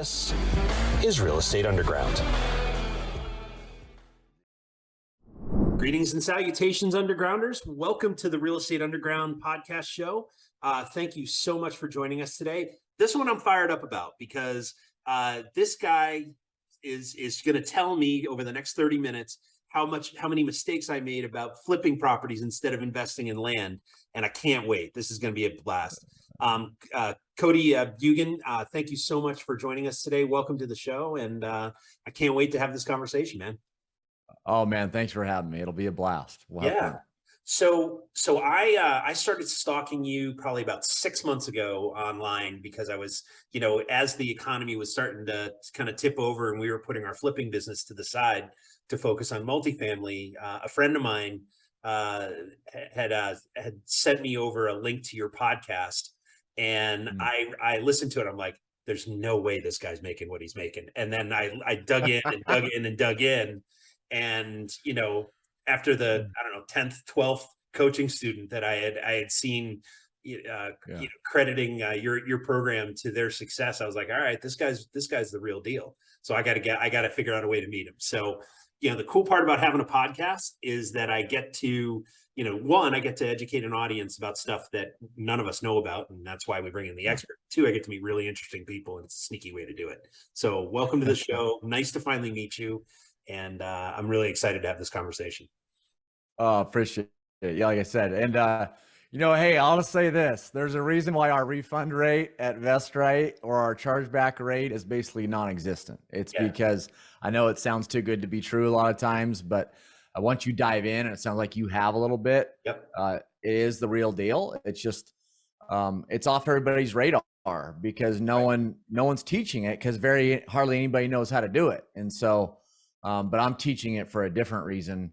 This is Real Estate Underground. Greetings and salutations, Undergrounders. Welcome to the Real Estate Underground podcast show. Thank you so much for joining us today. This one I'm fired up about because this guy is going to tell me over the next 30 minutes how many mistakes I made about flipping properties instead of investing in land. And I can't wait. This is going to be a blast. Cody Bjugan, thank you so much for joining us today. Welcome to the show. And I can't wait to have this conversation, man. Oh man, thanks for having me. It'll be a blast. We'll have fun. So I started stalking you probably about 6 months ago online because I was, as the economy was starting to kind of tip over and we were putting our flipping business to the side to focus on multifamily, a friend of mine had sent me over a link to your podcast, and I listened to it. I'm like, there's no way this guy's making what he's making. And then I dug in and dug in and dug in. And, after the, 10th, 12th coaching student that I had seen, crediting your program to their success, I was like, all right, this guy's the real deal. So I got to figure out a way to meet him. So, the cool part about having a podcast is that I get to, one, I get to educate an audience about stuff that none of us know about. And that's why we bring in the expert. Two, I get to meet really interesting people, and it's a sneaky way to do it. So welcome to the show. Nice to finally meet you. And I'm really excited to have this conversation. Oh, appreciate it. Yeah, like I said. And, hey, I'll just say this. There's a reason why our refund rate at VestRight or our chargeback rate is basically non-existent. It's because I know it sounds too good to be true a lot of times, but once you dive in and it sounds like you have a little bit, it is the real deal. It's just, it's off everybody's radar because no one's teaching it because hardly anybody knows how to do it. And so, but I'm teaching it for a different reason.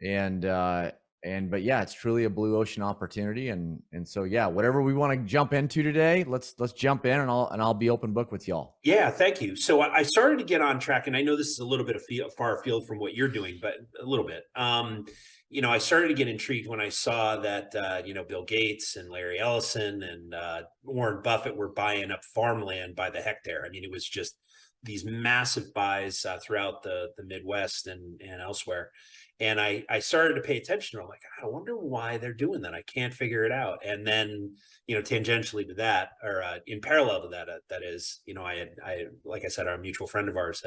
But yeah, it's truly a blue ocean opportunity. And so, yeah, whatever we want to jump into today, let's jump in, and I'll be open book with y'all. Yeah. Thank you. So I started to get on track, and I know this is a little bit of far afield from what you're doing, but a little bit. I started to get intrigued when I saw that, Bill Gates and Larry Ellison and Warren Buffett were buying up farmland by the hectare. I mean, it was just these massive buys throughout the Midwest and elsewhere. And I started to pay attention. I'm like, I wonder why they're doing that. I can't figure it out. And then, tangentially to that, or in parallel to that, that is, I like I said, our mutual friend of ours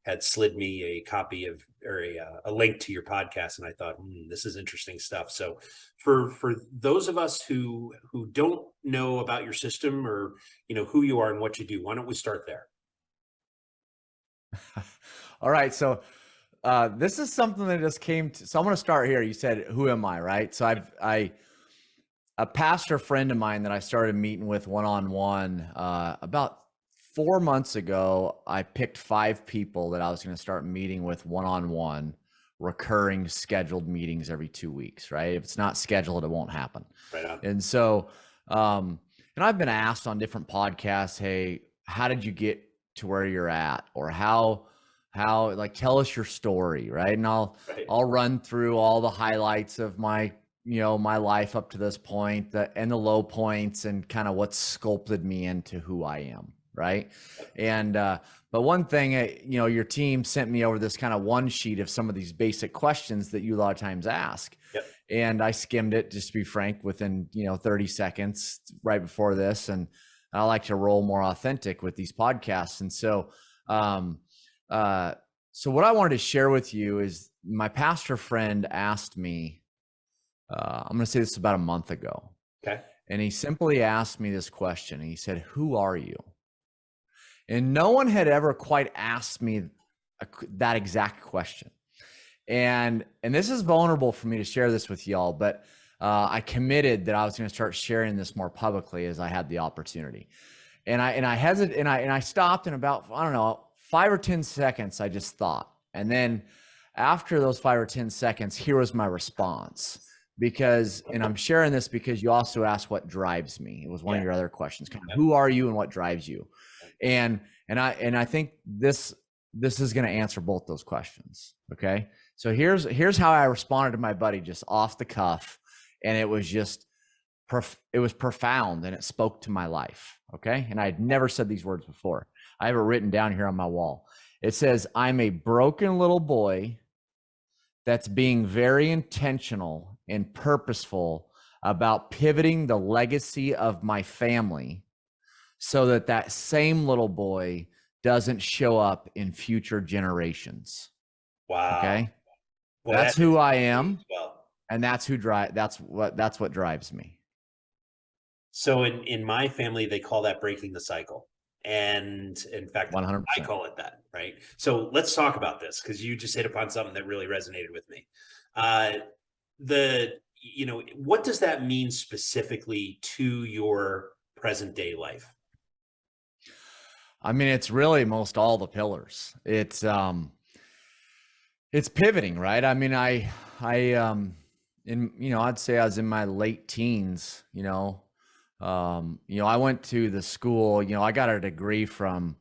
had slid me a copy of, or a link to your podcast. And I thought, this is interesting stuff. So for those of us who don't know about your system or, who you are and what you do, why don't we start there? All right. So this is something that just came to, so I'm going to start here. You said, who am I? Right. So a pastor friend of mine that I started meeting with one-on-one, about 4 months ago, I picked 5 people that I was going to start meeting with one-on-one, recurring scheduled meetings every 2 weeks. Right. If it's not scheduled, it won't happen. Right on. And so, and I've been asked on different podcasts, hey, how did you get to where you're at? Or how like, tell us your story, right? And I'll run through all the highlights of my, my life up to this point, and the low points, and kind of what sculpted me into who I am, right? And but one thing, your team sent me over this kind of one sheet of some of these basic questions that you a lot of times ask. And I skimmed it, just to be frank, within 30 seconds right before this. And I like to roll more authentic with these podcasts. And so, so what I wanted to share with you is my pastor friend asked me, I'm going to say this about a month ago. Okay. And he simply asked me this question. He said, who are you? And no one had ever quite asked me that exact question. And this is vulnerable for me to share this with y'all, but I committed that I was going to start sharing this more publicly as I had the opportunity. And I hesitated, and I stopped in about, 5 or 10 seconds. I just thought, and then after those 5 or 10 seconds, here was my response. And I'm sharing this because you also asked what drives me. It was one of your other questions, kind of, who are you and what drives you? And I think this is going to answer both those questions. Okay. So here's how I responded to my buddy, just off the cuff. And it was just, it was profound, and it spoke to my life. Okay. And I had never said these words before. I have it written down here on my wall. It says, I'm a broken little boy that's being very intentional and purposeful about pivoting the legacy of my family so that that same little boy doesn't show up in future generations. Wow. Okay. Boy, That's that who is I great am. as well. And that's what drives me. So in my family, they call that breaking the cycle. And in fact, I 100%. call it that, right? So let's talk about this because you just hit upon something that really resonated with me. Uh, what does that mean specifically to your present day life? I mean, it's really most all the pillars. It's pivoting, right? I mean, I'd say I was in my late teens, I went to the school, I got a degree from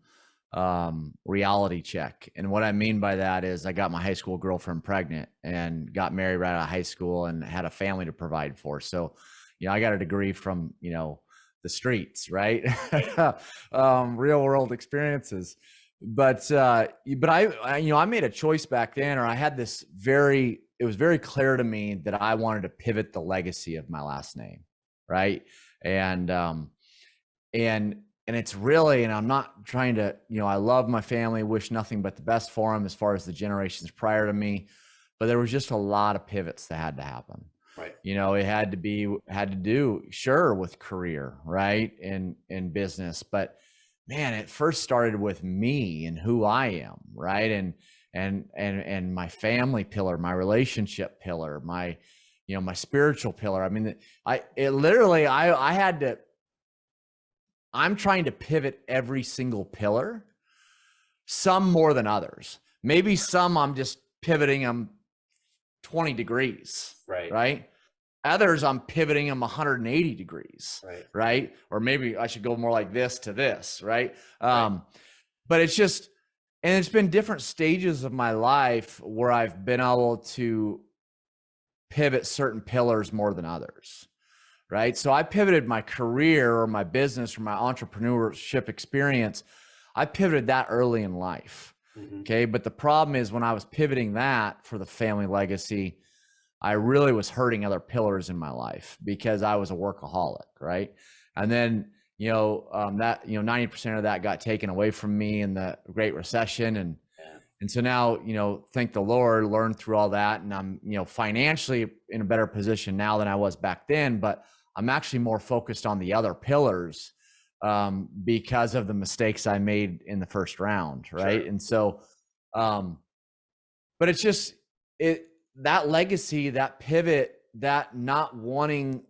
Reality Check. And what I mean by that is I got my high school girlfriend pregnant and got married right out of high school and had a family to provide for. So, I got a degree from, the streets, right? Real world experiences. But I made a choice back then, or I had this it was very clear to me that I wanted to pivot the legacy of my last name. Right. And it's really, and I'm not trying to, I love my family, wish nothing but the best for them as far as the generations prior to me, but there was just a lot of pivots that had to happen. Right. It had to do, sure, with career, right, in business, but man, it first started with me and who I am, right, and my family pillar, my relationship pillar, my my spiritual pillar. I mean, I had to. I'm trying to pivot every single pillar, some more than others. Maybe some I'm just pivoting them 20 degrees, right? Others I'm pivoting them 180 degrees, right? Or maybe I should go more like this to this, right? But it's just, and it's been different stages of my life where I've been able to pivot certain pillars more than others. Right. So I pivoted my career or my business or my entrepreneurship experience. I pivoted that early in life. Mm-hmm. Okay. But the problem is when I was pivoting that for the family legacy, I really was hurting other pillars in my life because I was a workaholic. Right. And then, 90% of that got taken away from me in the Great Recession. And so now, thank the Lord, learned through all that. And I'm, financially in a better position now than I was back then, but I'm actually more focused on the other pillars because of the mistakes I made in the first round. Right. Sure. And so, but it's just that legacy, that pivot, that not wanting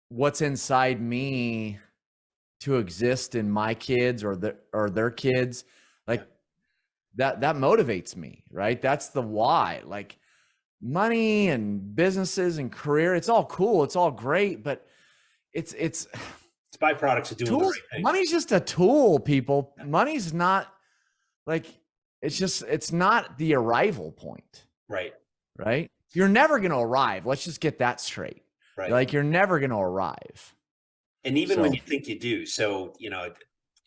what's inside me to exist in my kids or their kids, like that motivates me. Right. That's the why. Like, money and businesses and career, it's all cool, it's all great, but it's byproducts of doing tools. The right thing. Money's just a tool, people. Money's not like, it's not the arrival point. Right. You're never going to arrive. Let's just get that straight. Right. Like, you're never going to arrive. And even when you think you do, so,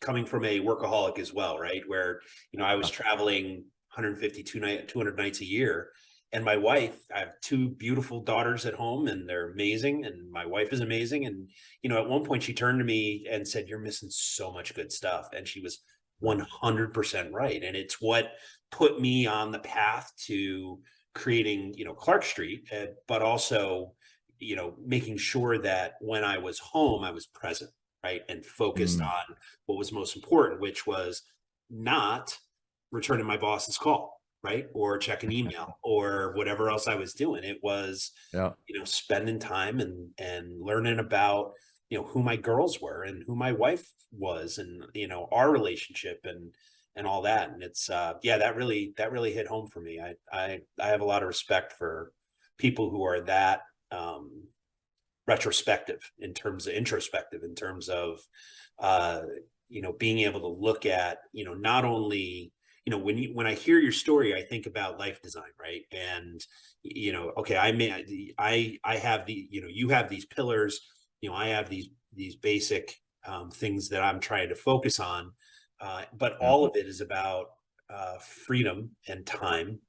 coming from a workaholic as well, right, where, I was traveling 200 nights a year. And my wife, I have two beautiful daughters at home and they're amazing. And my wife is amazing. And, at one point she turned to me and said, "You're missing so much good stuff." And she was 100% right. And it's what put me on the path to creating, Clark Street, but also, making sure that when I was home, I was present, right. And focused on what was most important, which was not returning my boss's call. Right. Or check an email or whatever else I was doing. It was, spending time and learning about, who my girls were and who my wife was and, our relationship and all that. And it's, that really hit home for me. I have a lot of respect for people who are that, introspective in terms of, being able to look at, not only, when I hear your story, I think about life design, right? And, okay, I have you have these pillars, I have these basic things that I'm trying to focus on. But Yeah. all of it is about freedom and time,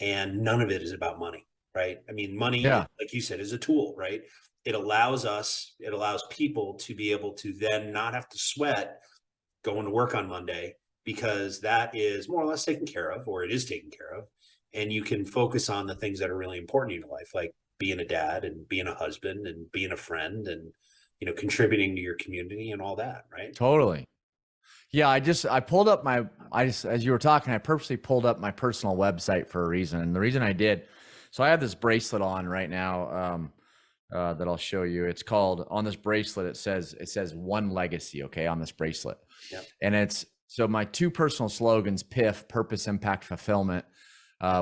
and none of it is about money, right? I mean, money, Yeah. like you said, is a tool, right? It allows people to be able to then not have to sweat going to work on Monday, because that is more or less taken care of, or it is taken care of. And you can focus on the things that are really important in your life, like being a dad and being a husband and being a friend and, contributing to your community and all that, right? Totally. Yeah, I pulled up as you were talking, I purposely pulled up my personal website for a reason. And the reason I did, so I have this bracelet on right now that I'll show you. It's called, on this bracelet, it says one legacy, okay, on this bracelet. Yep. And so my two personal slogans, PIF, purpose, impact, fulfillment,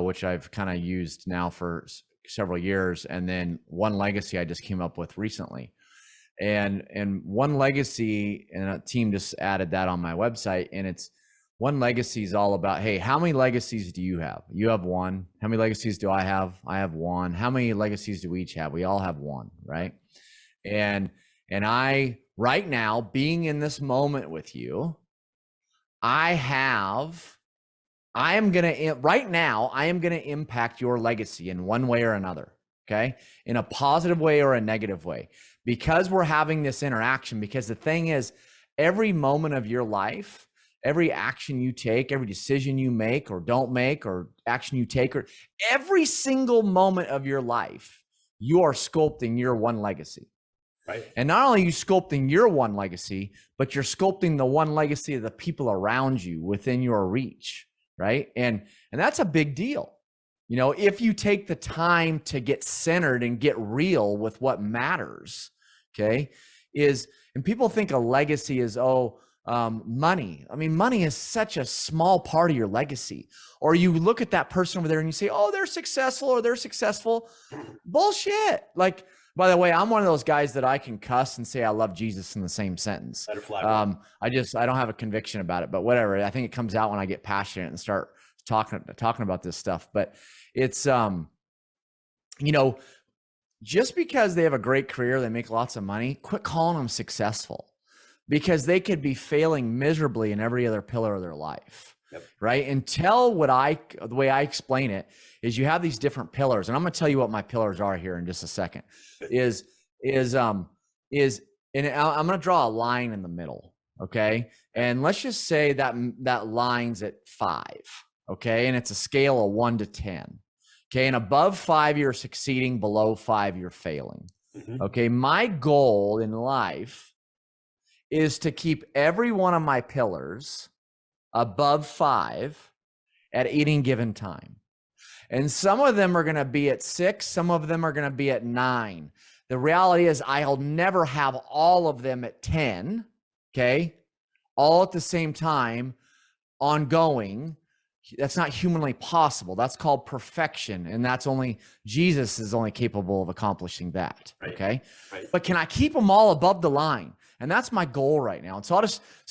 which I've kind of used now for several years. And then one legacy I just came up with recently. And one legacy, and a team just added that on my website, and it's one legacy is all about, hey, how many legacies do you have? You have one. How many legacies do I have? I have one. How many legacies do we each have? We all have one, right? And I, right now, being in this moment with you, right now, I am going to impact your legacy in one way or another. Okay. In a positive way or a negative way, because we're having this interaction. Because the thing is, every moment of your life, every action you take, every decision you make or don't make, or action you take, or every single moment of your life, you are sculpting your one legacy. Right. And not only are you sculpting your one legacy, but you're sculpting the one legacy of the people around you within your reach. Right. And that's a big deal. If you take the time to get centered and get real with what matters, okay, and people think a legacy is, money. I mean, money is such a small part of your legacy. Or you look at that person over there and you say, oh, they're successful, or they're successful. Bullshit. Like, by the way, I'm one of those guys that I can cuss and say I love Jesus in the same sentence. I don't have a conviction about it, but whatever. I think it comes out when I get passionate and start talking about this stuff. But it's just because they have a great career, they make lots of money, quit calling them successful, because they could be failing miserably in every other pillar of their life. Yep. Right. Until the way I explain it is, you have these different pillars, and I'm going to tell you what my pillars are here in just a second. And I'm going to draw a line in the middle. Okay. And let's just say that line's at 5. Okay. And it's a scale of 1 to 10. Okay. And above 5, you're succeeding. Below 5, you're failing. Mm-hmm. Okay. My goal in life is to keep every one of my pillars above 5 at any given time. And some of them are going to be at 6. Some of them are going to be at 9. The reality is, I'll never have all of them at 10. Okay. All at the same time, ongoing. That's not humanly possible. That's called perfection. And Jesus is only capable of accomplishing that. Right. Okay. Right. But can I keep them all above the line? And that's my goal right now. And so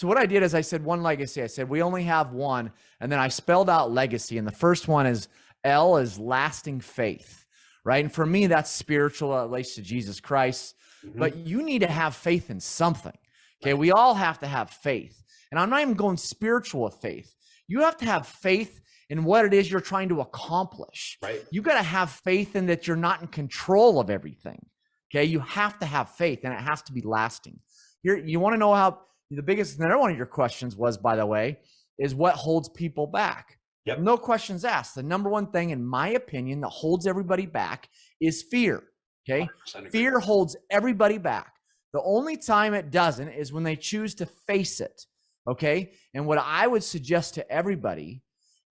what I did is I said one legacy. I said, we only have one. And then I spelled out legacy. And the first one is L, is lasting faith. Right. And for me, that's spiritual. It relates to Jesus Christ. Mm-hmm. But you need to have faith in something. Okay. Right. We all have to have faith. And I'm not even going spiritual with faith. You have to have faith in what it is you're trying to accomplish. Right. You got to have faith in that you're not in control of everything. Okay. You have to have faith, and it has to be lasting. You want to know how another one of your questions was, by the way, is what holds people back? Yep. No questions asked. The number one thing, in my opinion, that holds everybody back is fear. Okay. Fear holds everybody back. The only time it doesn't is when they choose to face it. Okay. And what I would suggest to everybody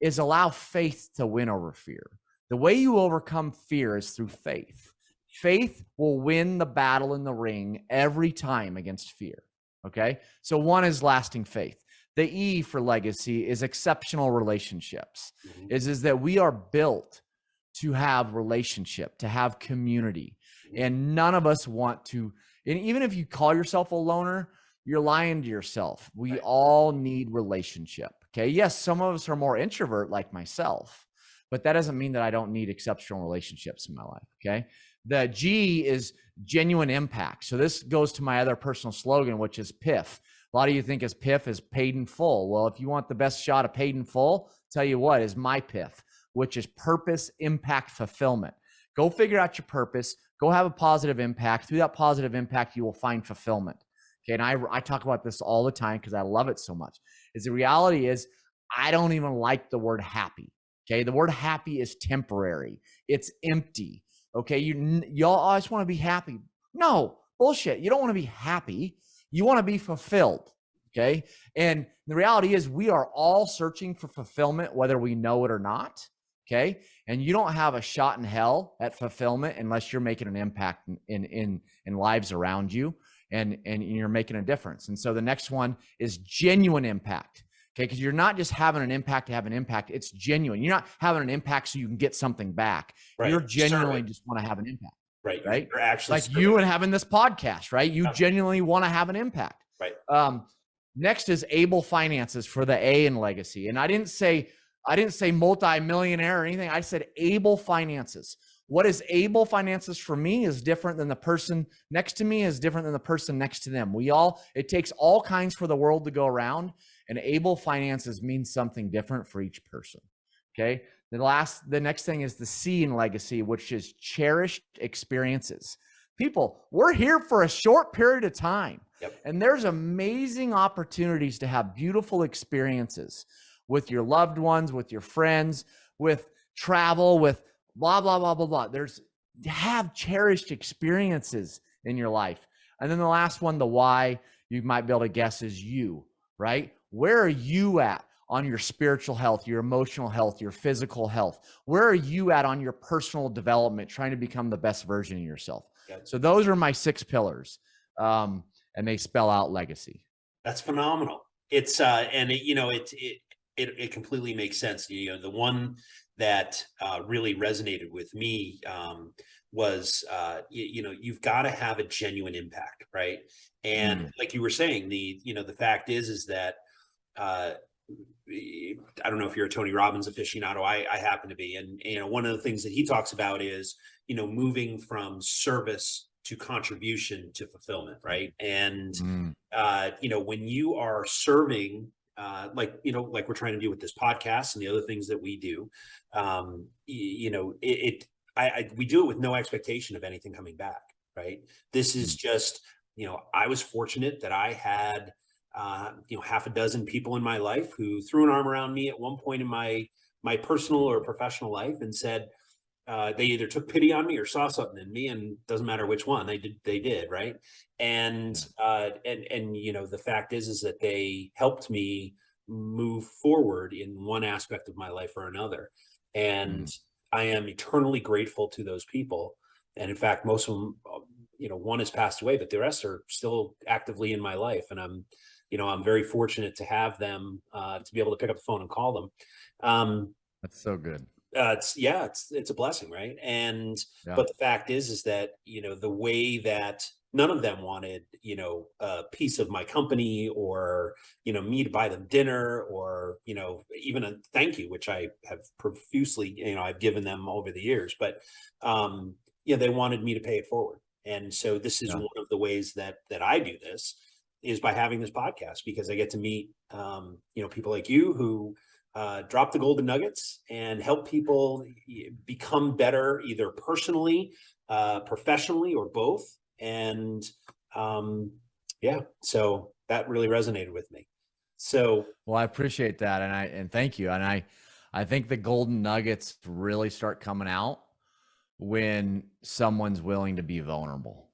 is allow faith to win over fear. The way you overcome fear is through faith. Faith will win the battle in the ring every time against fear. Okay. So one is lasting faith. The E for legacy is exceptional relationships. Mm-hmm. Is that we are built to have relationship, to have community. Mm-hmm. And none of us want to, and even if you call yourself a loner, you're lying to yourself. We all need relationship. Okay. Yes, some of us are more introvert like myself, but that doesn't mean that I don't need exceptional relationships in my life. Okay. The G is genuine impact. So this goes to my other personal slogan, which is PIF, A lot of you think his PIF is paid in full. Well, if you want the best shot of paid in full, tell you what is my PIF, which is purpose, impact, fulfillment. Go figure out your purpose. Go have a positive impact. Through that positive impact, you will find fulfillment. Okay. And I talk about this all the time because I love it so much. Is the reality is I don't even like the word happy. Okay. The word happy is temporary. It's empty. Okay. Y'all always want to be happy. No, bullshit. You don't want to be happy. You want to be fulfilled. Okay. And the reality is we are all searching for fulfillment, whether we know it or not. Okay. And you don't have a shot in hell at fulfillment unless you're making an impact in lives around you and you're making a difference. And so the next one is genuine impact. Okay. Because you're not just having an impact to have an impact. It's genuine. You're not having an impact so you can get something back. Right. You're genuinely just want to have an impact. Right. Right. You're actually like you and having this podcast, right? You genuinely want to have an impact. Right. Next is able finances for the A in legacy. And I didn't say multi-millionaire or anything. I said able finances. What is able finances for me is different than the person next to me is different than the person next to them. It takes all kinds for the world to go around, and able finances means something different for each person. Okay. The next thing is the C in legacy, which is cherished experiences. People, we're here for a short period of time. Yep. And there's amazing opportunities to have beautiful experiences with your loved ones, with your friends, with travel, with blah, blah, blah, blah, blah. Have cherished experiences in your life. And then the last one, the why, you might be able to guess is you, right? Where are you at on your spiritual health, your emotional health, your physical health? Where are you at on your personal development, trying to become the best version of yourself? Yep. So those are my 6 pillars. And they spell out legacy. That's phenomenal. It's and it completely makes sense. The one that really resonated with me was you've got to have a genuine impact, right? And like you were saying, the fact is that I don't know if you're a Tony Robbins aficionado. I happen to be, and one of the things that he talks about is moving from service to contribution to fulfillment, right? And when you are serving, like we're trying to do with this podcast and the other things that we do, we do it with no expectation of anything coming back, right? This is just, I was fortunate that I had half a dozen people in my life who threw an arm around me at one point in my personal or professional life and said, they either took pity on me or saw something in me, and doesn't matter which one they did. Right. And the fact is that they helped me move forward in one aspect of my life or another. And I am eternally grateful to those people. And in fact, most of them, one has passed away, but the rest are still actively in my life. And I'm very fortunate to have them, to be able to pick up the phone and call them. That's so good. It's a blessing, right? And but the fact is that the way that none of them wanted a piece of my company or me to buy them dinner or even a thank you, which I have profusely I've given them over the years, but they wanted me to pay it forward. And so this is one of the ways that I do this is by having this podcast, because I get to meet people like you who drop the golden nuggets and help people become better, either personally, professionally, or both. And so that really resonated with me. So, well, I appreciate that. And thank you. And I think the golden nuggets really start coming out when someone's willing to be vulnerable.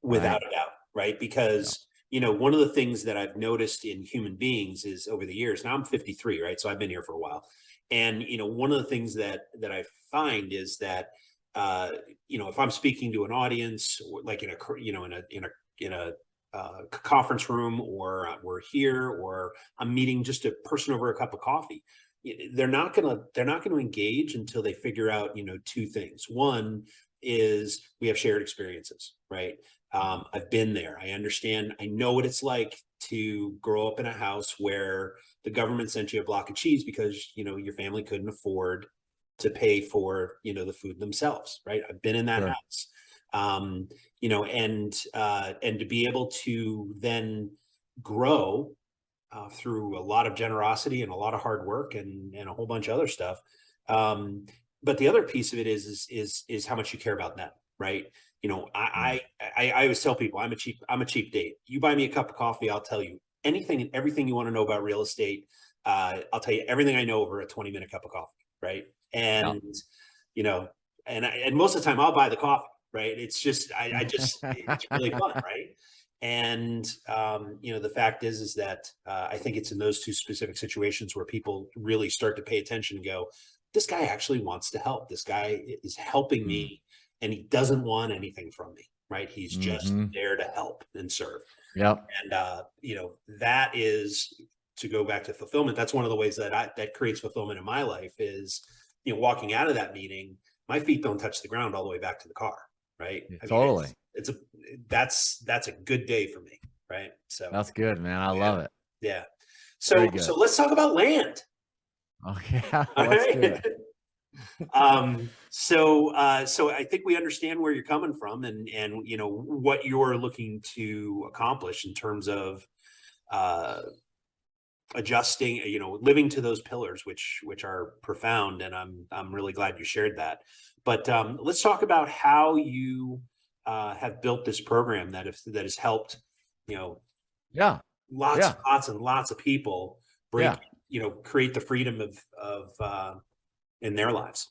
Without a doubt. Right. Because one of the things that I've noticed in human beings is over the years, now I'm 53, right? So I've been here for a while. And, one of the things that I find is that, if I'm speaking to an audience, like in a conference room, or we're here, or I'm meeting just a person over a cup of coffee, they're not going to engage until they figure out, 2 things. One is we have shared experiences, right? I've been there. I understand. I know what it's like to grow up in a house where the government sent you a block of cheese because, your family couldn't afford to pay for, the food themselves. Right. I've been in that house, and to be able to then, grow through a lot of generosity and a lot of hard work and a whole bunch of other stuff. But the other piece of it is how much you care about them, right? You know, I always tell people I'm a cheap date. You buy me a cup of coffee, I'll tell you anything and everything you want to know about real estate. I'll tell you everything I know over a 20-minute cup of coffee, right? Yeah. And you know, and most of the time I'll buy the coffee, right? It's just I just it's really fun, right? And you know, the fact is that I think it's in those two specific situations where people really start to pay attention and go, this guy actually wants to help. This guy is helping Mm. me, and he doesn't want anything from me, right? He's just Mm-hmm. there to help and serve. Yep. And you know, that is, to go back to fulfillment. That's one of the ways that creates fulfillment in my life is, you know, walking out of that meeting, my feet don't touch the ground all the way back to the car, right? Yeah, I mean, totally. that's a good day for me, right? So That's good, man. I yeah, love it. yeah. Very So good. let's talk about land. Okay. All Let's do right. it. So I think we understand where you're coming from and you know what you're looking to accomplish in terms of uh adjusting, you know, living to those pillars, which are profound, and I'm really glad you shared that. But let's talk about how you have built this program that has helped, you know, Yeah. lots Yeah. and lots and lots of people break, Yeah. you know, create the freedom of in their lives.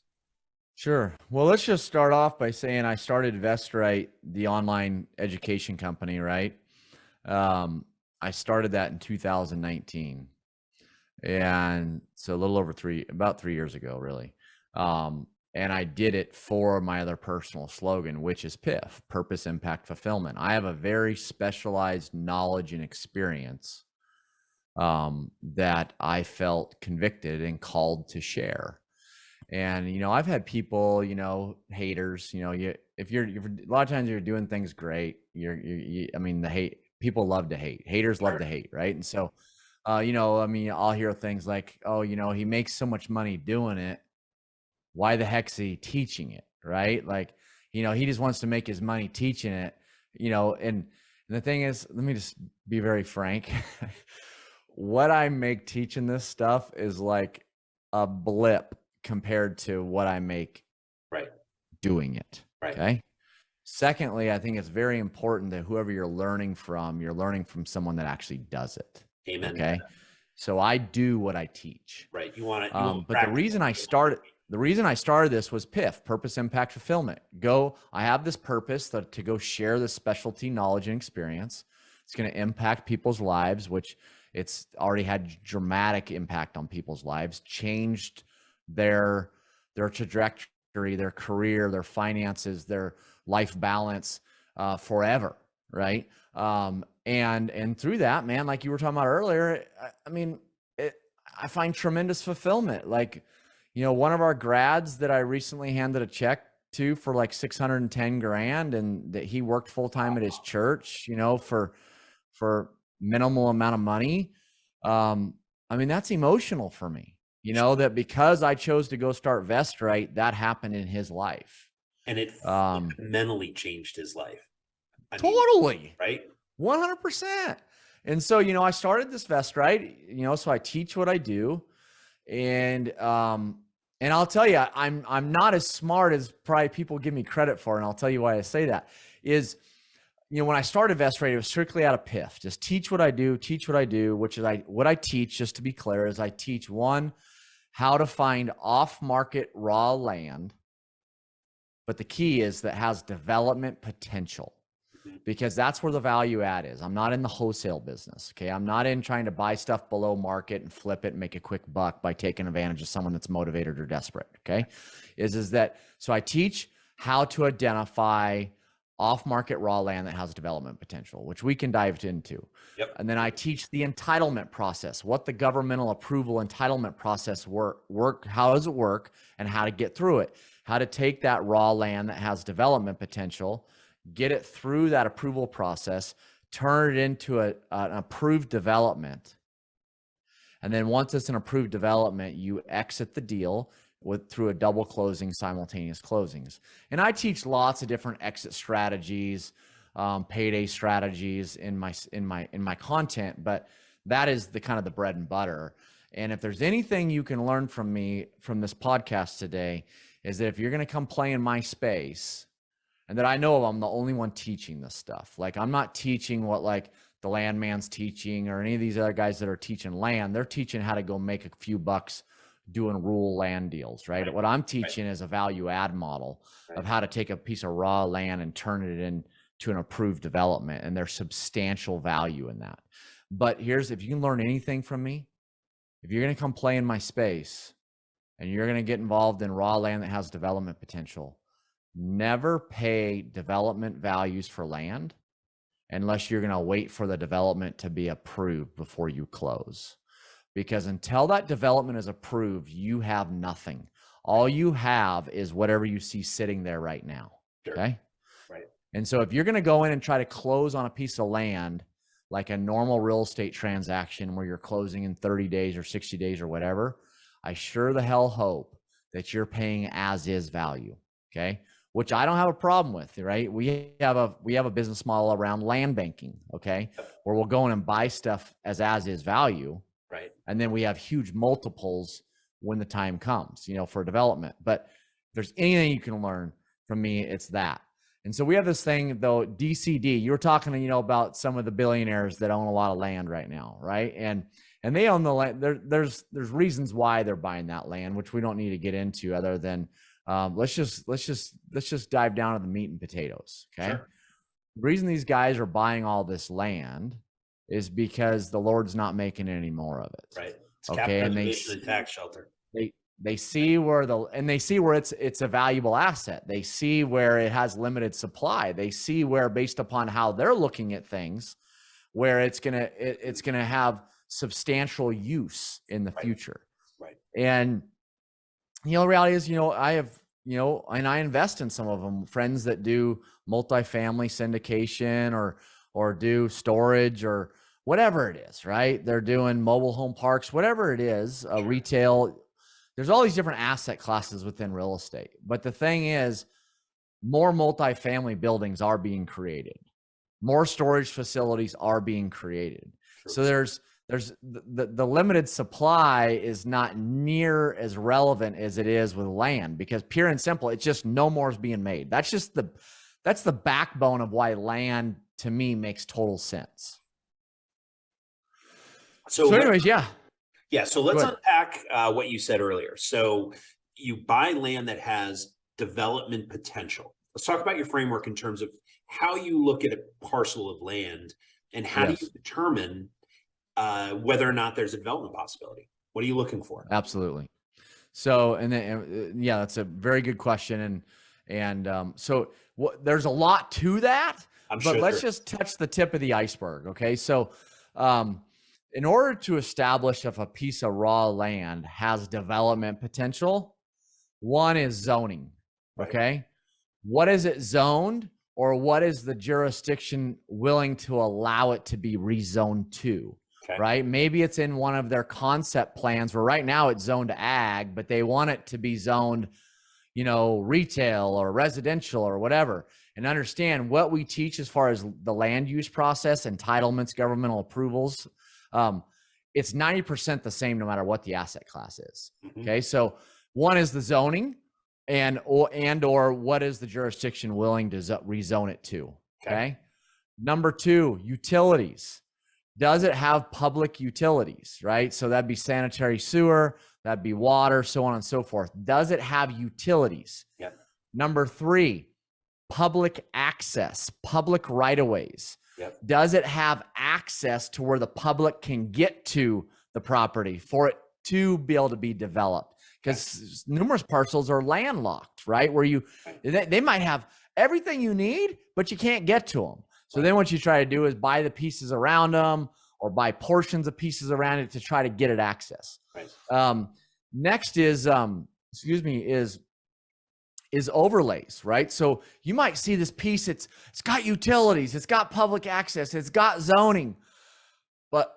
Sure. Well, let's just start off by saying I started VestRight, the online education company, right? I started that in 2019. And so a little over about 3 years ago, really. And I did it for my other personal slogan, which is PIF, Purpose, Impact, Fulfillment. I have a very specialized knowledge and experience that I felt convicted and called to share. And, you know, I've had people, you know, haters, you know, if you're a lot of times you're doing things great, I mean, people love to hate, haters love Sure. to hate. Right. And so, you know, I mean, I'll hear things like, oh, you know, he makes so much money doing it. Why the heck's he teaching it? Right. Like, you know, he just wants to make his money teaching it, you know, and the thing is, let me just be very frank. What I make teaching this stuff is like a blip compared to what I make Right. doing it. Right. Okay. Secondly, I think it's very important that whoever you're learning from someone that actually does it. Amen to Okay. that. So I do what I teach. Right. You want But the practice. reason I started this was PIF, Purpose, Impact, Fulfillment. I have this purpose to go share this specialty knowledge and experience. It's going to impact people's lives, which it's already had dramatic impact on people's lives, changed their trajectory, their career, their finances, their life balance forever, right? And through that, man, like you were talking about earlier, I mean, I find tremendous fulfillment. Like, you know, one of our grads that I recently handed a check to for like 610 grand, and that he worked full time at his church, you know, for minimal amount of money. I mean, that's emotional for me, you know, that because I chose to go start VestRight, that happened in his life. And it fundamentally changed his life. I mean, Totally. right? 100%. And so, you know, I started this VestRight, you know, so I teach what I do. And I'll tell you, I'm not as smart as probably people give me credit for. And I'll tell you why I say that is, you know, when I started VestRight, it was strictly out of PIF. Just teach what I do, which is what I teach, just to be clear, is I teach one, how to find off-market raw land. But the key is that has development potential, because that's where the value add is. I'm not in the wholesale business. Okay. I'm not in trying to buy stuff below market and flip it and make a quick buck by taking advantage of someone that's motivated or desperate. Okay. So I teach how to identify off-market raw land that has development potential, which we can dive into. Yep. And then I teach the entitlement process, what the governmental approval entitlement process how does it work, and how to get through it, how to take that raw land that has development potential, get it through that approval process, turn it into an approved development. And then once it's an approved development, you exit the deal through a double closing, simultaneous closings. And I teach lots of different exit strategies. payday strategies in my content, but that is the kind of the bread and butter. And if there's anything you can learn from me from this podcast today, is that if you're going to come play in my space, and that I know of, I'm the only one teaching this stuff. Like, I'm not teaching what like the landman's teaching or any of these other guys that are teaching land. They're teaching how to go make a few bucks doing rural land deals, right? What I'm teaching is a value add model of how to take a piece of raw land and turn it into an approved development. And there's substantial value in that. But if you can learn anything from me, if you're going to come play in my space and you're going to get involved in raw land that has development potential, never pay development values for land unless you're going to wait for the development to be approved before you close. Because until that development is approved, you have nothing. All you have is whatever you see sitting there right now. Sure. Okay. Right. And so if you're going to go in and try to close on a piece of land, like a normal real estate transaction where you're closing in 30 days or 60 days or whatever, I sure the hell hope that you're paying as is value. Okay. Which I don't have a problem with, right? We have a business model around land banking, okay, where we'll go in and buy stuff as is value, right? And then we have huge multiples when the time comes, for development. But if there's anything you can learn from me, it's that. And so we have this thing though, DCD. You were talking, about some of the billionaires that own a lot of land right now, right? And they own the land. There's reasons why they're buying that land, which we don't need to get into, other than let's just dive down to the meat and potatoes. Okay. Sure. The reason these guys are buying all this land is because the Lord's not making any more of it. Right. It's okay. And they tax shelter. They see where it's a valuable asset. They see where it has limited supply. They see where, based upon how they're looking at things, where it's gonna have substantial use in the future. Right. And the reality is, I have, and I invest in some of them, friends that do multifamily syndication or do storage or whatever it is, right? They're doing mobile home parks, whatever it is, retail. There's all these different asset classes within real estate. But the thing is, more multifamily buildings are being created. More storage facilities are being created. True. So there's the limited supply is not near as relevant as it is with land, because pure and simple, it's just no more is being made. That's the backbone of why land to me makes total sense. So anyways, yeah. Yeah. So let's unpack what you said earlier. So you buy land that has development potential. Let's talk about your framework in terms of how you look at a parcel of land and how do you determine whether or not there's a development possibility. What are you looking for? Absolutely. So, that's a very good question. So there's a lot to that, but let's just touch the tip of the iceberg. Okay. So, in order to establish if a piece of raw land has development potential, one is zoning. Okay. What is it zoned, or what is the jurisdiction willing to allow it to be rezoned to? Okay. Right? Maybe it's in one of their concept plans where right now it's zoned ag, but they want it to be zoned, retail or residential or whatever. And understand what we teach as far as the land use process, entitlements, governmental approvals. It's 90% the same no matter what the asset class is. Mm-hmm. Okay. So one is the zoning or what is the jurisdiction willing to rezone it to? Okay. Number two, utilities. Does it have public utilities, right? So that'd be sanitary sewer, that'd be water, so on and so forth. Does it have utilities? Yeah. Number three, public access, public right-of-ways. Yep. Does it have access to where the public can get to the property for it to be able to be developed? Because numerous parcels are landlocked, right? Where they might have everything you need, but you can't get to them. So then what you try to do is buy the pieces around them or buy portions of pieces around it to try to get it access. Right. Next is overlays, right? So you might see this piece, it's got utilities, it's got public access, it's got zoning, but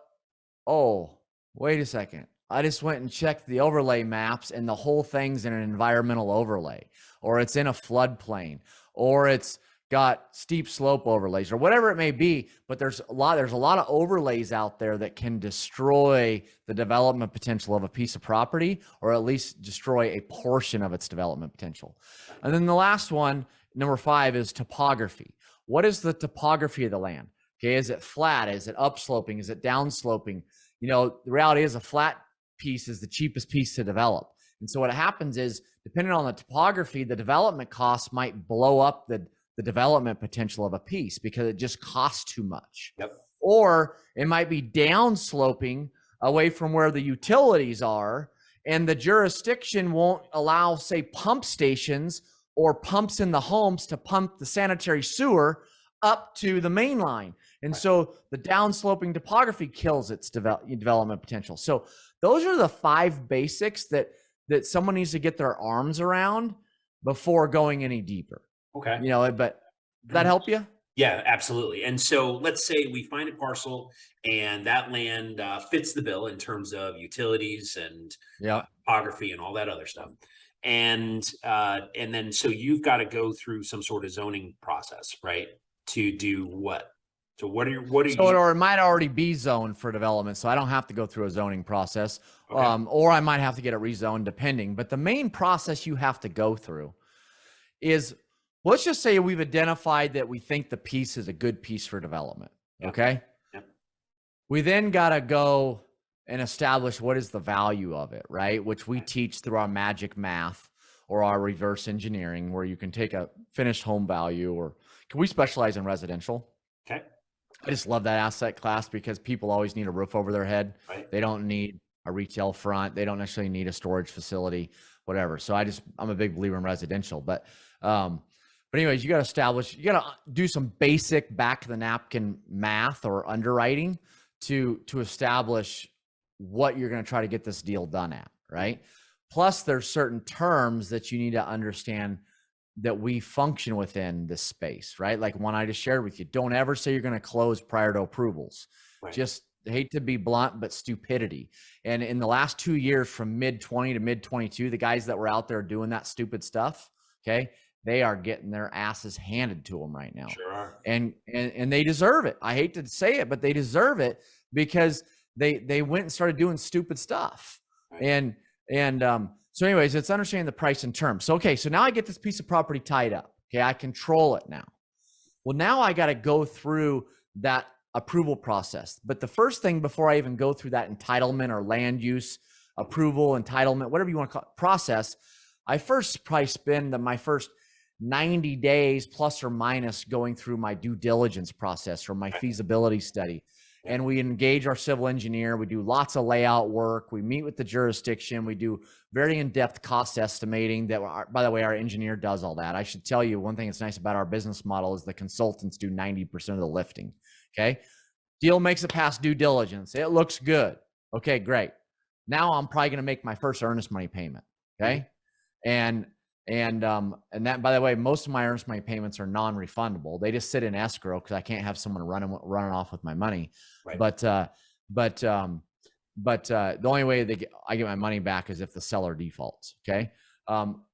wait a second. I just went and checked the overlay maps and the whole thing's in an environmental overlay, or it's in a floodplain, or it's got steep slope overlays or whatever it may be, but there's a lot of overlays out there that can destroy the development potential of a piece of property, or at least destroy a portion of its development potential. And then the last one, number 5, is topography. What is the topography of the land? Okay, is it flat? Is it upsloping? Is it downsloping? The reality is a flat piece is the cheapest piece to develop. And so what happens is, depending on the topography, the development costs might blow up the development potential of a piece because it just costs too much. Yep. Or it might be downsloping away from where the utilities are, and the jurisdiction won't allow, say, pump stations or pumps in the homes to pump the sanitary sewer up to the main line. And so the downsloping topography kills its development potential. So those are the 5 basics that someone needs to get their arms around before going any deeper. Okay. But does that help you? Yeah, absolutely. And so let's say we find a parcel and that land fits the bill in terms of utilities and topography and all that other stuff. And then so you've got to go through some sort of zoning process, right? To do what? So what are you? Or it might already be zoned for development, so I don't have to go through a zoning process. Okay. Or I might have to get it rezoned, depending. But the main process you have to go through is, let's just say we've identified that we think the piece is a good piece for development. Yep. Okay. Yep. We then got to go and establish what is the value of it, right? Which we teach through our magic math or our reverse engineering, where you can take a finished home value, or we specialize in residential. Okay. I just love that asset class because people always need a roof over their head. Right. They don't need a retail front. They don't necessarily need a storage facility, whatever. So I'm a big believer in residential, but anyways, you got to do some basic back of the napkin math or underwriting to establish what you're going to try to get this deal done at, right? Plus there's certain terms that you need to understand that we function within this space, right? Like one I just shared with you. Don't ever say you're going to close prior to approvals. Right. Just hate to be blunt, but stupidity. And in the last 2 years, from mid 20 to mid 22, the guys that were out there doing that stupid stuff, okay, they are getting their asses handed to them right now. Sure are. And they deserve it. I hate to say it, but they deserve it because they went and started doing stupid stuff. Right. So anyways, it's understanding the price and terms. So, okay, so now I get this piece of property tied up. Okay, I control it now. Well, now I got to go through that approval process. But the first thing, before I even go through that entitlement or land use approval, entitlement, whatever you want to call it, process, I first probably spend my first 90 days plus or minus going through my due diligence process or my feasibility study. And we engage our civil engineer. We do lots of layout work. We meet with the jurisdiction. We do very in-depth cost estimating that, by the way, our engineer does all that. I should tell you, one thing that's nice about our business model is the consultants do 90% of the lifting. Okay. Deal makes it past due diligence. It looks good. Okay, great. Now I'm probably going to make my first earnest money payment. Okay. And that, by the way, most of my earnest money payments are non-refundable. They just sit in escrow because I can't have someone running off with my money. Right. But the only way I get my money back is if the seller defaults. Okay.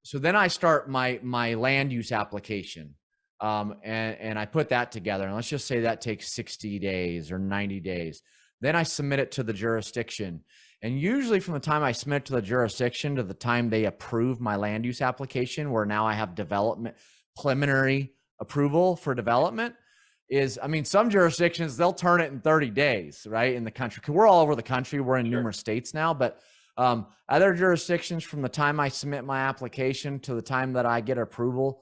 So then I start my land use application, and I put that together. And let's just say that takes 60 days or 90 days. Then I submit it to the jurisdiction. And usually from the time I submit to the jurisdiction to the time they approve my land use application, where now I have development preliminary approval for development, some jurisdictions, they'll turn it in 30 days, right? In the country, because we're all over the country. We're in numerous states now, but other jurisdictions, from the time I submit my application to the time that I get approval,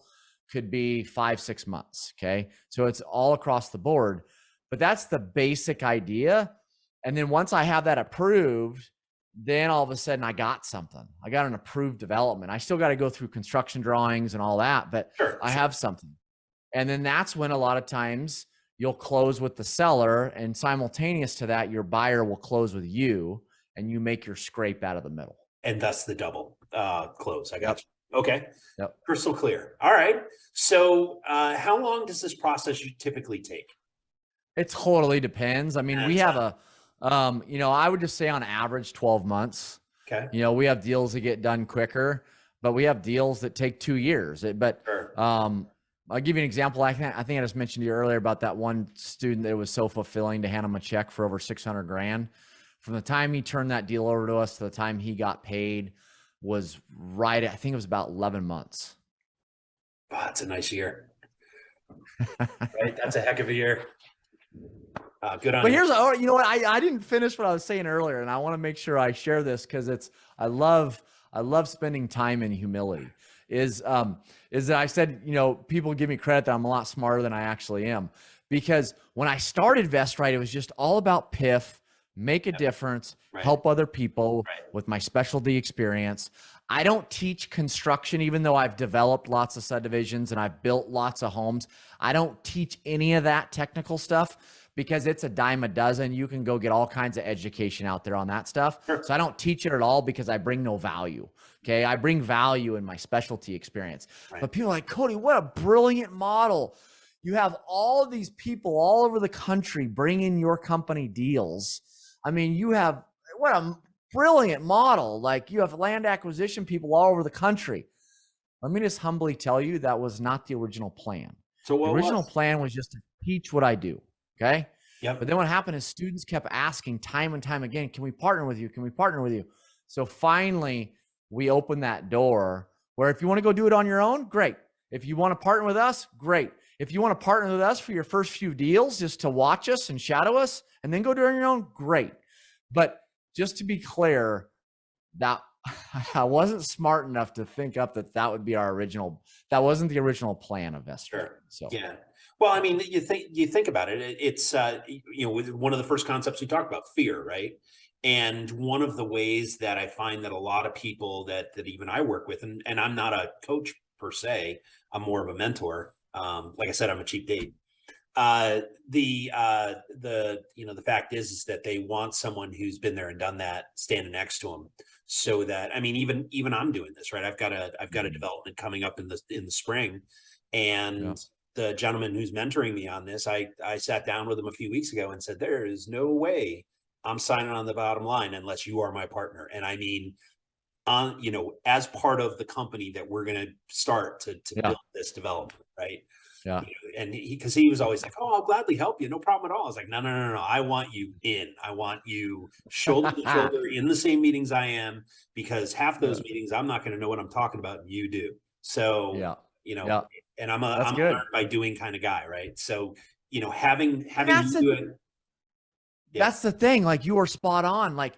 could be 5-6 months. Okay. So it's all across the board, but that's the basic idea. And then once I have that approved, then all of a sudden I got something. I got an approved development. I still got to go through construction drawings and all that, but I have something. And then that's when a lot of times you'll close with the seller, and simultaneous to that, your buyer will close with you, and you make your scrape out of the middle. And thus the double close. I got you. Okay. Yep. Crystal clear. All right. So how long does this process typically take? It totally depends. I mean, we have I would just say on average 12 months. Okay. We have deals that get done quicker, but we have deals that take 2 years. I'll give you an example. I think I just mentioned to you earlier about that one student that it was so fulfilling to hand him a check for over 600 grand. From the time he turned that deal over to us to the time he got paid was right. I think it was about 11 months. Oh, that's a nice year. Right? That's a heck of a year. Good on But you. here's, you know what? I didn't finish what I was saying earlier, and I want to make sure I share this because I love spending time in humility. Is that I said, you know, people give me credit that I'm a lot smarter than I actually am, because when I started VestRight, it was just all about PIF, make a difference, Right. help other people Right. with my specialty experience. I don't teach construction, even though I've developed lots of subdivisions and I've built lots of homes. I don't teach any of that technical stuff because it's a dime a dozen. You can go get all kinds of education out there on that stuff. Sure. So I don't teach it at all because I bring no value. Okay. I bring value in my specialty experience. Right. But people are like, Cody, what a brilliant model. You have all of these people all over the country bringing your company deals. I mean, you have what a brilliant model. Like, you have land acquisition people all over the country. Let me just humbly tell you that was not the original plan. So The original plan was just to teach what I do. Okay. Yep. But then what happened is students kept asking time and time again, can we partner with you? Can we partner with you? So finally we opened that door where if you want to go do it on your own, great. If you want to partner with us, great. If you want to partner with us for your first few deals, just to watch us and shadow us and then go do it on your own, great. But just to be clear, that I wasn't smart enough to think up that would be our original. That wasn't the original plan of VestRight. Sure. So yeah. Well, I mean, you think about it. It's you know, one of the first concepts we talked about, fear, right? And one of the ways that I find that a lot of people that even I work with, and I'm not a coach per se, I'm more of a mentor. Like I said, I'm a cheap date. You know, the fact is that they want someone who's been there and done that standing next to them, so that, I mean, even I'm doing this, right? I've got a development coming up in the spring, and the gentleman who's mentoring me on this, I sat down with him a few weeks ago and said, there is no way I'm signing on the bottom line unless you are my partner. And I mean, you know, as part of the company that we're going to start to build this development, right? Yeah. You know, and because he was always like, oh, I'll gladly help you, no problem at all. I was like, no. I want you in. I want you shoulder to shoulder in the same meetings I am, because half those meetings I'm not going to know what I'm talking about, and you do. So you know, and I'm a learn by doing kind of guy, right? So, you know, having you do it. That's the thing. Like, you are spot on. Like,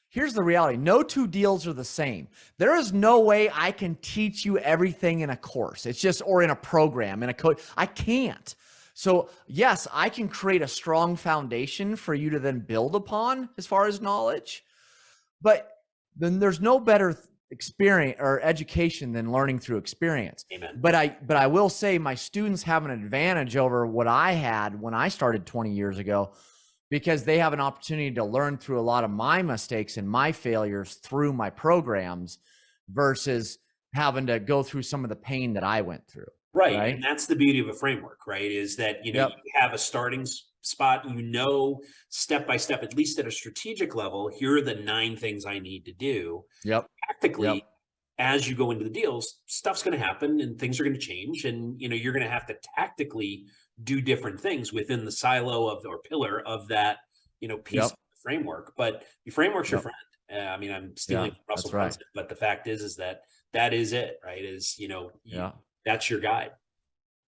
here's the reality. No two deals are the same. There is no way I can teach you everything in a course. It's just, or in a program, in a code. I can't. So yes, I can create a strong foundation for you to then build upon as far as knowledge, but then there's no better experience or education than learning through experience. Amen. But I will say my students have an advantage over what I had when I started 20 years ago, because they have an opportunity to learn through a lot of my mistakes and my failures through my programs versus having to go through some of the pain that I went through. Right. And that's the beauty of a framework, right? Is that, you know, you have a starting spot, you know, step by step, at least at a strategic level, here are the 9 things I need to do. Tactically, as you go into the deals, stuff's going to happen and things are going to change. And, you know, you're going to have to tactically do different things within the silo of, or pillar of that, you know, piece of the framework. But your framework's your friend. I mean, I'm stealing Russell Brunson, but the fact is that is it, right? Is, you know, that's your guide.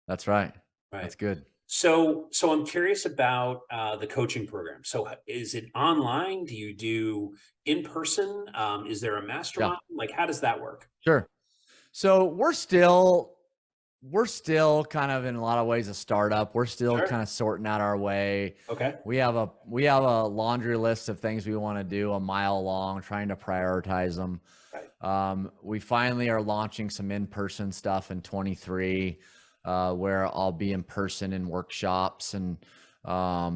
That's right. That's good. So I'm curious about the coaching program. So is it online? Do you do in person? Is there a mastermind? Like, how does that work? Sure. So we're still kind of in a lot of ways a startup. We're still kind of sorting out our way. Okay. We have a laundry list of things we want to do, a mile long, trying to prioritize them. Right. We finally are launching some in-person stuff in 23, where I'll be in person in workshops and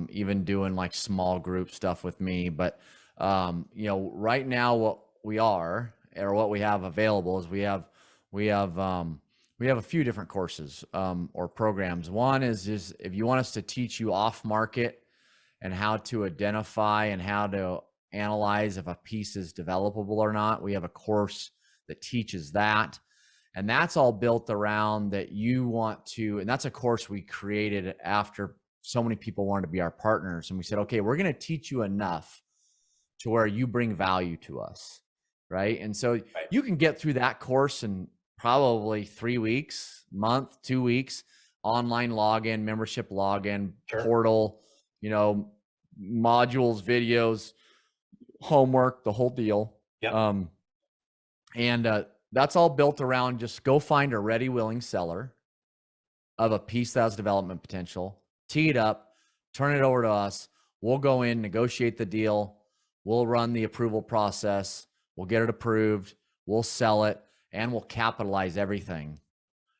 even doing like small group stuff with me. But you know, right now what we have available is we have a few different courses or programs. One is just, if you want us to teach you off market and how to identify and how to analyze if a piece is developable or not, we have a course that teaches that. And that's all built around that you want to, and that's a course we created after so many people wanted to be our partners. And we said, okay, we're going to teach you enough to where you bring value to us. Right. And so you can get through that course in probably 3 weeks, month, 2 weeks, online login, membership login, portal, you know, modules, videos, homework, the whole deal. Yep. That's all built around just go find a ready, willing seller of a piece that has development potential, tee it up, turn it over to us. We'll go in, negotiate the deal. We'll run the approval process. We'll get it approved. We'll sell it, and we'll capitalize everything.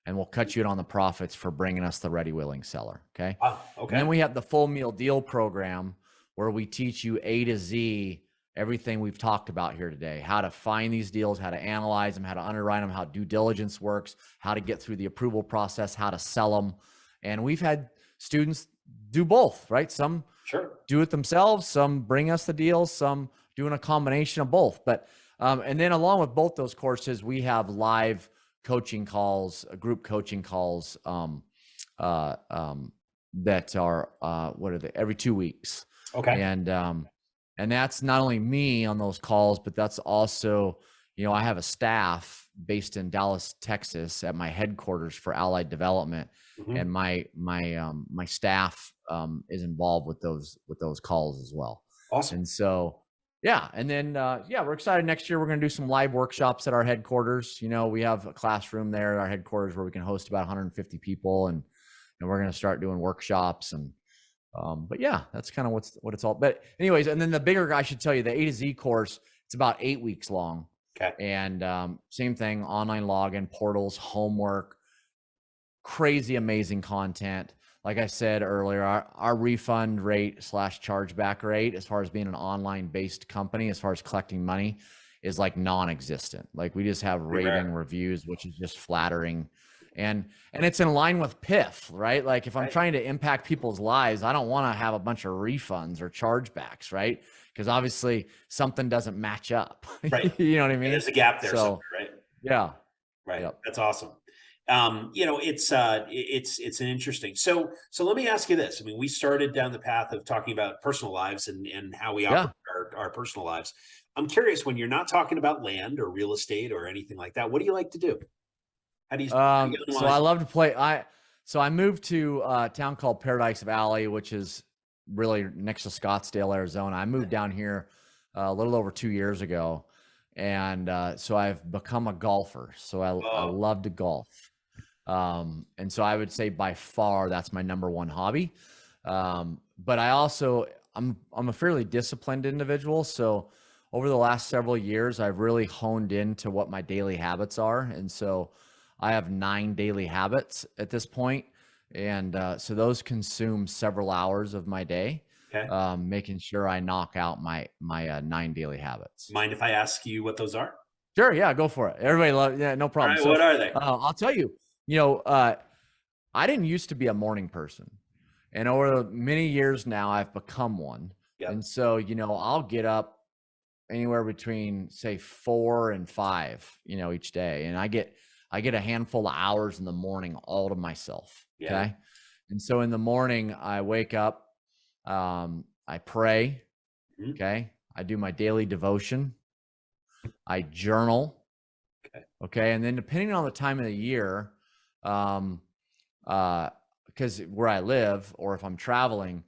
And we'll cut you in on the profits for bringing us the ready, willing seller. Okay. Okay. And then we have the full meal deal program where we teach you A to Z, everything we've talked about here today, how to find these deals, how to analyze them, how to underwrite them, how due diligence works, how to get through the approval process, how to sell them. And we've had students do both, right? Some do it themselves, some bring us the deals, some doing a combination of both. But, and then along with both those courses, we have live coaching calls, group coaching calls, that are, what are they? Every 2 weeks. Okay. And that's not only me on those calls, but that's also, you know, I have a staff based in Dallas, Texas at my headquarters for Allied Development. And my staff is involved with those calls as well. Awesome. And so, yeah. And then, we're excited. Next year, we're going to do some live workshops at our headquarters. You know, we have a classroom there at our headquarters where we can host about 150 people, and we're going to start doing workshops. And, but yeah, that's kind of what it's all. But anyways, and then the bigger, I should tell you, the A to Z course, it's about 8 weeks long. Okay. And same thing, online login, portals, homework, crazy amazing content. Like I said earlier, our refund rate / chargeback rate, as far as being an online based company, as far as collecting money, is like non-existent. Like we just have raving reviews, which is just flattering. And it's in line with PIF, right? Like if I'm trying to impact people's lives, I don't want to have a bunch of refunds or chargebacks, right? Because obviously something doesn't match up. Right. You know what I mean? There's a gap there somewhere, right? Yeah. Right. Yep. That's awesome. You know, it's an interesting. So let me ask you this. I mean, we started down the path of talking about personal lives and how we operate our personal lives. I'm curious, when you're not talking about land or real estate or anything like that, what do you like to do? How do you so I love to play. I moved to a town called Paradise Valley, which is really next to Scottsdale, Arizona. I moved down here a little over 2 years ago. And so I've become a golfer. So I love to golf. And so I would say by far that's my number one hobby. But I also, I'm a fairly disciplined individual. So over the last several years, I've really honed into what my daily habits are. And so I have 9 daily habits at this point. And so those consume several hours of my day. Okay. Making sure I knock out my 9 daily habits. Mind if I ask you what those are? Sure. Yeah, go for it. Everybody loves, yeah, no problem. All right, what are they? I'll tell you, I didn't used to be a morning person, and over many years now I've become one. Yep. And so, I'll get up anywhere between say 4 and 5, each day. And I get a handful of hours in the morning all to myself. Yeah. Okay. And so in the morning I wake up, I pray. Okay. I do my daily devotion. I journal. Okay. And then depending on the time of the year, because where I live or if I'm traveling,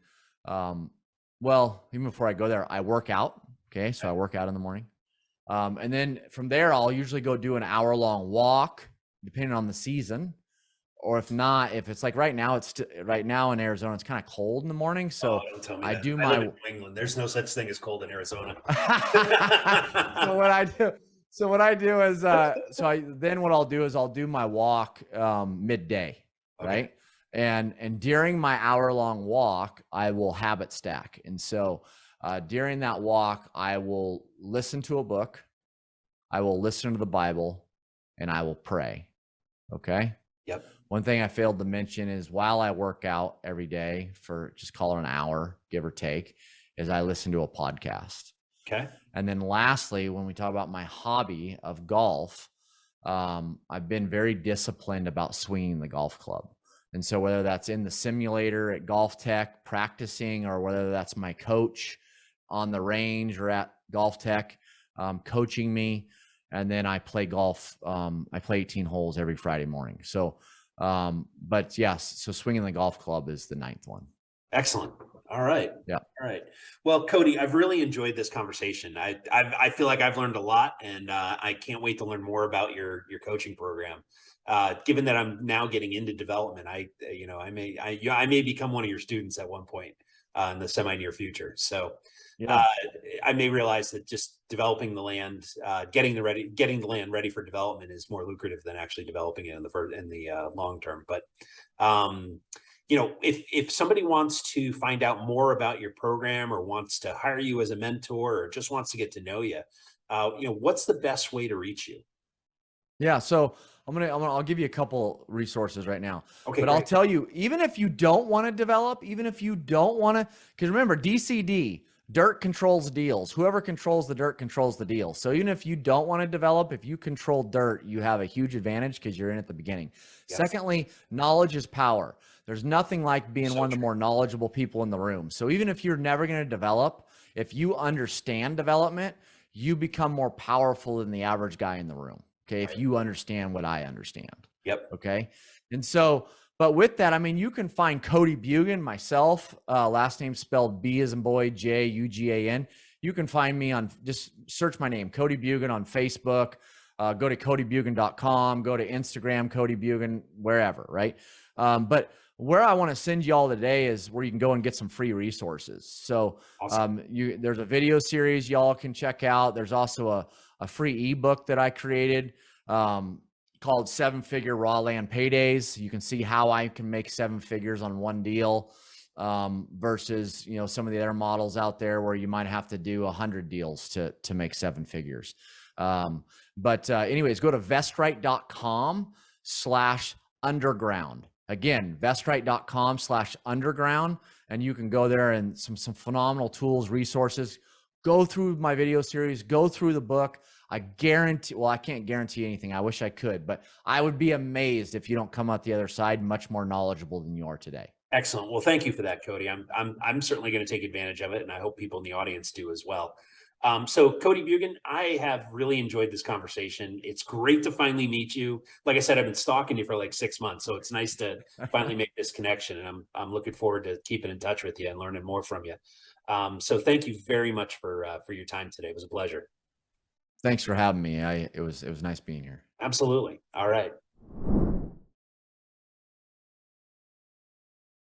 well, even before I go there, I work out. Okay. So I work out in the morning. And then from there, I'll usually go do an hour-long walk, depending on the season. Or if not, if it's like right now, right now in Arizona, it's kind of cold in the morning. So don't tell me I that. do I my live in England. There's no such thing as cold in Arizona. So what I do is, then what I'll do is I'll do my walk midday, right? And during my hour-long walk, I will habit stack. And so during that walk, I will listen to a book, I will listen to the Bible, and I will pray. Okay. Yep. One thing I failed to mention is while I work out every day for just call it an hour, give or take, is I listen to a podcast. Okay. And then lastly, when we talk about my hobby of golf, I've been very disciplined about swinging the golf club. And so whether that's in the simulator at Golf Tech practicing, or whether that's my coach on the range or at Golf Tech coaching me, and then I play golf. I play 18 holes every Friday morning. So, but yes, so swinging the golf club is the 9th one. Excellent. All right. Yeah. All right. Well, Cody, I've really enjoyed this conversation. I feel like I've learned a lot, and I can't wait to learn more about your coaching program. Given that I'm now getting into development, I may become one of your students at one point in the semi near future. So Yeah. I may realize that just developing the land, getting the land ready for development is more lucrative than actually developing it in the long term. But if somebody wants to find out more about your program, or wants to hire you as a mentor, or just wants to get to know you, what's the best way to reach you? Yeah. So I'll give you a couple resources right now, Okay, but great. I'll tell you, even if you don't want to develop, even if you don't want to, because remember, DCD, dirt controls deals. Whoever controls the dirt controls the deal. So even if you don't want to develop, if you control dirt, you have a huge advantage because you're in at the beginning. Yes. Secondly, knowledge is power. There's nothing like being So one of the true. more knowledgeable people in the room. So even if you're never going to develop, if you understand development, you become more powerful than the average guy in the room. Okay. If you understand what I understand. Yep. Okay. And so, but with that, I mean, you can find Cody Bjugan, myself, last name spelled B as in boy, Jugan. You can find me on, just search my name, Cody Bjugan, on Facebook. Go to codybjugan.com, go to Instagram, Cody Bjugan, wherever. Right. But where I want to send you all today is where you can go and get some free resources. So Awesome. there's a video series y'all can check out. There's also a free ebook that I created called 7-Figure Raw Land Paydays. You can see how I can make 7 figures on one deal versus, some of the other models out there where you might have to do 100 deals to make 7 figures. But anyways, go to VestRight.com/underground. Again, VestRight.com/underground, and you can go there and some phenomenal tools, resources. Go through my video series, go through the book. I guarantee, well, I can't guarantee anything. I wish I could, but I would be amazed if you don't come out the other side much more knowledgeable than you are today. Excellent. Well, thank you for that, Cody. I'm certainly going to take advantage of it, and I hope people in the audience do as well. So Cody Bjugan, I have really enjoyed this conversation. It's great to finally meet you. Like I said, I've been stalking you for like 6 months, so it's nice to finally make this connection. And I'm looking forward to keeping in touch with you and learning more from you. So thank you very much for your time today. It was a pleasure. Thanks for having me. It was nice being here. Absolutely. All right.